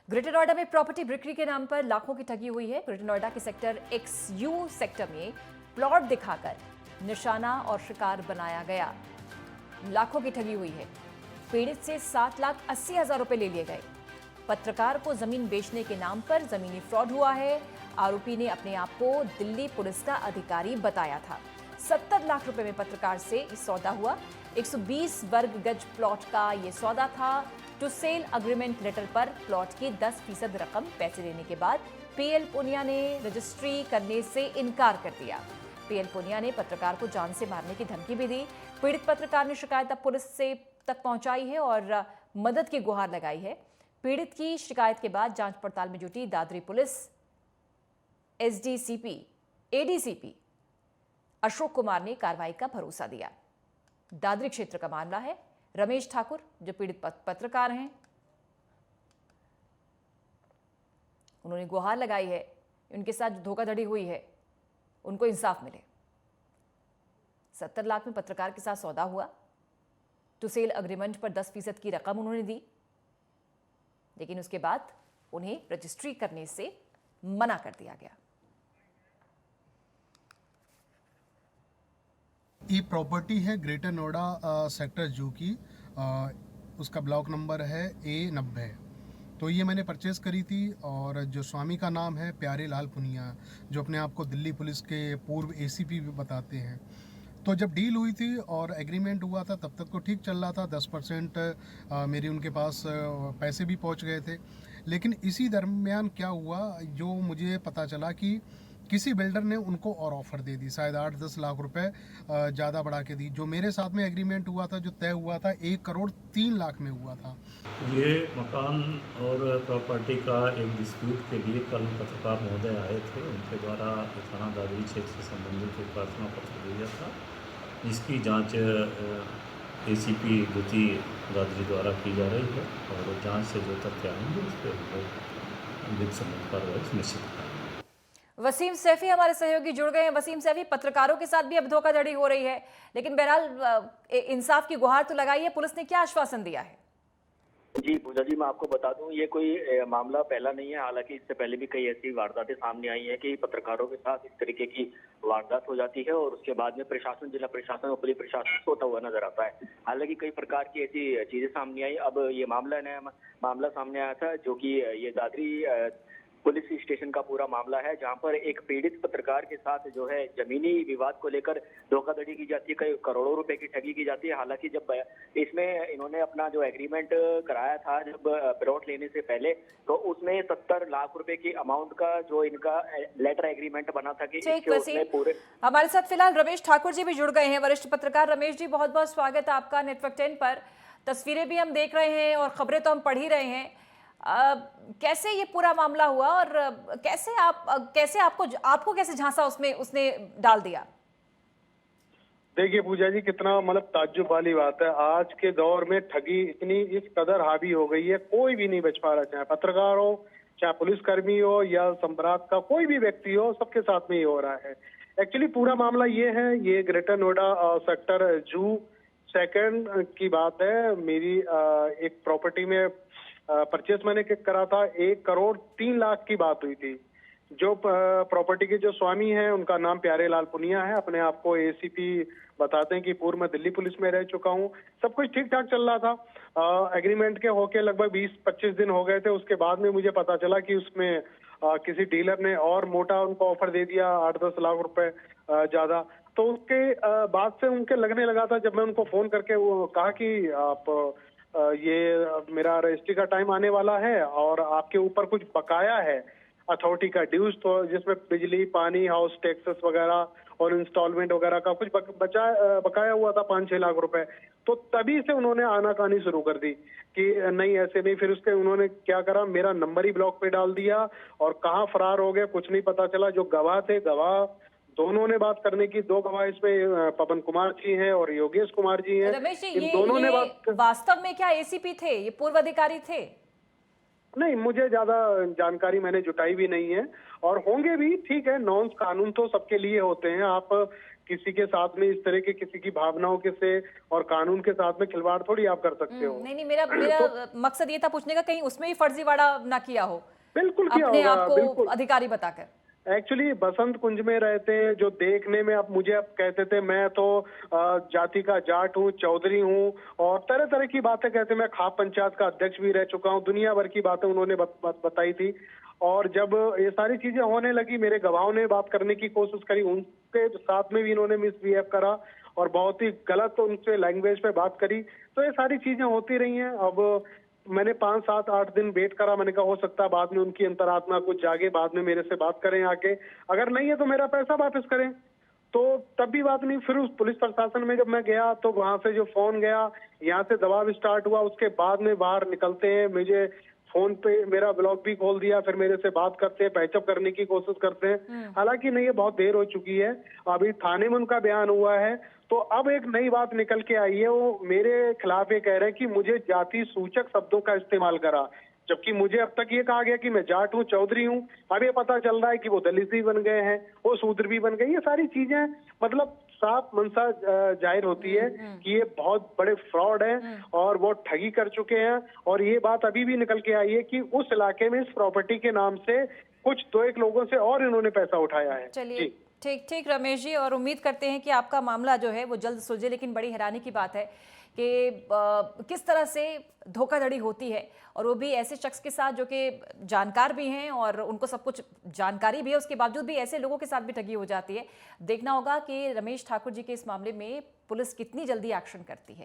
Greater Noida में property बिक्री के नाम पर लाखों की ठगी हुई है। ग्रेटर नोएडा के सेक्टर XU सेक्टर में प्लॉट दिखाकर निशाना और शिकार बनाया गया। लाखों की ठगी हुई है। पीड़ित से 7,80,000 रुपए ले लिए गए। पत्रकार को जमीन बेचने के नाम पर जमीनी फ्रॉड हुआ है। आरोपी ने अपने आप को दिल्ली पुलिस का अधिकारी बताया था। 70 लाख रुपए में पत्रकार से सौदा हुआ। 120 वर्ग गज प्लॉट का ये सौदा था। टू सेल अग्रीमेंट लेटर पर प्लॉट की 10% रकम पैसे देने के बाद PL पुनिया ने रजिस्ट्री करने से इनकार कर दिया। PL पुनिया ने पत्रकार को जान से मारने की धमकी भी दी। पीड़ित पत्रकार ने शिकायत अब पुलिस से तक पहुंचाई है और मदद की गुहार लगाई है। पीड़ित की शिकायत के बाद जांच पड़ताल में जुटी Dadri police SDCP ADCP Ashok Kumar ने कार्रवाई का भरोसा दिया। दादरी क्षेत्र का मामला है। रमेश ठाकुर जो पीड़ित पत्रकार हैं, उन्होंने गुहार लगाई है उनके साथ जो धोखाधड़ी हुई है उनको इंसाफ मिले। 70 लाख में पत्रकार के साथ सौदा हुआ। टू सेल अग्रीमेंट पर 10% की रकम उन्होंने दी, लेकिन उसके बाद उन्हें रजिस्ट्री करने से मना कर दिया गया। ये प्रॉपर्टी है ग्रेटर नोएडा सेक्टर जू की। उसका ब्लॉक नंबर है A90। तो ये मैंने परचेज़ करी थी और जो स्वामी का नाम है प्यारे लाल पुनिया, जो अपने आप को दिल्ली पुलिस के पूर्व ACP भी बताते हैं। तो जब डील हुई थी और एग्रीमेंट हुआ था तब तक तो ठीक चल रहा था। 10% मेरी उनके पास पैसे भी पहुंच गए थे। लेकिन इसी दरमियान क्या हुआ, जो मुझे पता चला कि किसी बिल्डर ने उनको और ऑफ़र दे दी, शायद 8-10 लाख रुपए ज़्यादा बढ़ा के दी। जो मेरे साथ में एग्रीमेंट हुआ था, जो तय हुआ था, 1,03,00,000 में हुआ था। ये मकान और प्रॉपर्टी का एक डिस्प्यूट के लिए कल पत्रकार महोदय आए थे। उनके द्वारा थाना दादरी क्षेत्र से संबंधित एक प्रार्थना पत्र दिया था, जिसकी जांच ACP द्वितीय दादरी द्वारा की जा रही है और जांच से जो तथ्य आएंगे उस पर विधिक संबंध कार्रवाई निश्चित करेंगे। वसीम सैफी हमारे सहयोगी जुड़ गए हैं। वसीम सैफी, पत्रकारों के साथ भी अब धोखाधड़ी हो रही है, लेकिन बहरहाल इंसाफ की गुहार तो लगाई है। पुलिस ने क्या आश्वासन दिया है? जी पूजा जी, मैं आपको बता दूं, ये कोई मामला पहला नहीं है। हालांकि इससे पहले भी कई ऐसी वारदातें सामने आई हैं कि पत्रकारों के साथ इस तरीके की वारदात हो जाती है और उसके बाद में प्रशासन, जिला प्रशासन और पुलिस प्रशासन सोता हुआ नजर आता है। हालांकि कई प्रकार की ऐसी चीजें सामने आई। अब ये नया मामला सामने आया था, जो कि ये दादरी पुलिस स्टेशन का पूरा मामला है, जहां पर एक पीड़ित पत्रकार के साथ जो है जमीनी विवाद को लेकर धोखाधड़ी की जाती है, कई करोड़ों रुपए की ठगी की जाती है। हालांकि जब इसमें इन्होंने अपना जो एग्रीमेंट कराया था जब प्लॉट लेने से पहले, तो उसमें 70 लाख रुपए की अमाउंट का जो इनका लेटर एग्रीमेंट बना था कि वसीम, हमारे साथ फिलहाल रमेश ठाकुर जी भी जुड़ गए हैं, वरिष्ठ पत्रकार। रमेश जी, बहुत बहुत स्वागत है आपका नेटवर्क 10 पर। तस्वीरें भी हम देख रहे हैं और खबरें तो हम पढ़ ही रहे हैं। कैसे ये पूरा मामला हुआ और कैसे आपको कैसे झांसा उसमें उसने डाल दिया? देखिए पूजा जी, कितना मतलब ताज्जुब वाली बात है। आज के दौर में ठगी इतनी इस कदर हावी हो गई है, कोई भी नहीं बच पा रहा, चाहे पत्रकार हो, चाहे पुलिसकर्मी हो या सम्राट का कोई भी व्यक्ति हो, सबके साथ में ये हो रहा है। एक्चुअली पूरा मामला ये है, ये ग्रेटर नोएडा सेक्टर जू सेकंड की बात है। मेरी एक प्रॉपर्टी में परचेस मैंने करा था। 1,03,00,000 की बात हुई थी। जो प्रॉपर्टी के जो स्वामी हैं उनका नाम प्यारे लाल पुनिया है। अपने आप को ACP बताते हैं कि पूर्व में दिल्ली पुलिस में रह चुका हूँ। सब कुछ ठीक ठाक चल रहा था। एग्रीमेंट के होके लगभग 20-25 दिन हो गए थे। उसके बाद में मुझे पता चला कि उसमें किसी डीलर ने और मोटा उनको ऑफर दे दिया, 8-10 लाख रुपए ज्यादा। तो उसके बाद से उनके लगने लगा था, जब मैं उनको फोन करके वो कहा कि आप ये मेरा रजिस्ट्री का टाइम आने वाला है और आपके ऊपर कुछ बकाया है अथॉरिटी का ड्यूज, तो जिसमें बिजली, पानी, हाउस टैक्सेस वगैरह और इंस्टॉलमेंट वगैरह का कुछ बकाया हुआ था 5-6 लाख रुपए। तो तभी से उन्होंने आनाकानी शुरू कर दी कि नहीं ऐसे नहीं। फिर उसके उन्होंने क्या करा, मेरा नंबर ही ब्लॉक पे डाल दिया और कहाँ फरार हो गए कुछ नहीं पता चला। जो गवाह थे, गवाह दोनों ने बात करने की, 2 गवाह इसमें पवन कुमार जी हैं और योगेश कुमार जी हैं। रमेश जी, इन दोनों ने बात। वास्तव में क्या ACP थे? ये पूर्व अधिकारी थे? नहीं, मुझे ज्यादा जानकारी मैंने जुटाई भी नहीं है और होंगे भी, ठीक है। नॉर्म्स, कानून तो सबके लिए होते हैं। आप किसी के साथ में इस तरह के किसी की भावनाओं के से और कानून के साथ में खिलवाड़ थोड़ी आप कर सकते हो। नहीं नहीं, मेरा मकसद ये था पूछने का, कहीं उसमें भी फर्जीवाड़ा ना किया हो बिल्कुल किया अपने होगा, आप को बिल्कुल। अधिकारी बताकर। एक्चुअली बसंत कुंज में रहते हैं जो देखने में, अब मुझे अब कहते थे मैं तो जाति का जाट हूँ, चौधरी हूँ, और तरह तरह की बातें कहते। मैं खाप पंचायत का अध्यक्ष भी रह चुका हूँ, दुनिया भर की बातें उन्होंने बताई थी। और जब ये सारी चीजें होने लगी, मेरे गवाहों ने बात करने की कोशिश करी, उनके साथ में भी इन्होंने मिसबिहेव करा और बहुत ही गलत उनसे लैंग्वेज पे बात करी। तो ये सारी चीजें होती रही हैं। अब मैंने 5, 7, 8 दिन वेट करा। मैंने कहा हो सकता है बाद में उनकी अंतरात्मा कुछ जागे, बाद में मेरे से बात करें आके, अगर नहीं है तो मेरा पैसा वापस करें। तो तब भी बात नहीं। फिर उस पुलिस प्रशासन में जब मैं गया तो वहां से जो फोन गया, यहाँ से दबाव स्टार्ट हुआ। उसके बाद में बाहर निकलते हैं, मुझे फोन पे मेरा ब्लॉग भी खोल दिया, फिर मेरे से बात करते हैं, पैचअप करने की कोशिश करते हैं। हालांकि नहीं, ये बहुत देर हो चुकी है, अभी थाने में उनका बयान हुआ है। तो अब एक नई बात निकल के आई है, वो मेरे खिलाफ ये कह रहे हैं कि मुझे जाति सूचक शब्दों का इस्तेमाल करा, जबकि मुझे अब तक ये कहा गया कि मैं जाट हूँ, चौधरी हूँ। अब ये पता चल रहा है कि वो दलित भी बन गए हैं, वो शूद्र भी बन गए। ये सारी चीजें मतलब साफ मनसा जाहिर होती है कि ये बहुत बड़े फ्रॉड हैं और वो ठगी कर चुके हैं। और ये बात अभी भी निकल के आई है कि उस इलाके में इस प्रॉपर्टी के नाम से कुछ 2-1 लोगों से और इन्होंने पैसा उठाया है। चलिए, ठीक ठीक रमेश जी, और उम्मीद करते हैं कि आपका मामला जो है वो जल्द सुलझे। लेकिन बड़ी हैरानी की बात है कि किस तरह से धोखाधड़ी होती है, और वो भी ऐसे शख्स के साथ जो कि जानकार भी हैं और उनको सब कुछ जानकारी भी है, उसके बावजूद भी ऐसे लोगों के साथ भी ठगी हो जाती है। देखना होगा कि रमेश ठाकुर जी के इस मामले में पुलिस कितनी जल्दी एक्शन करती है।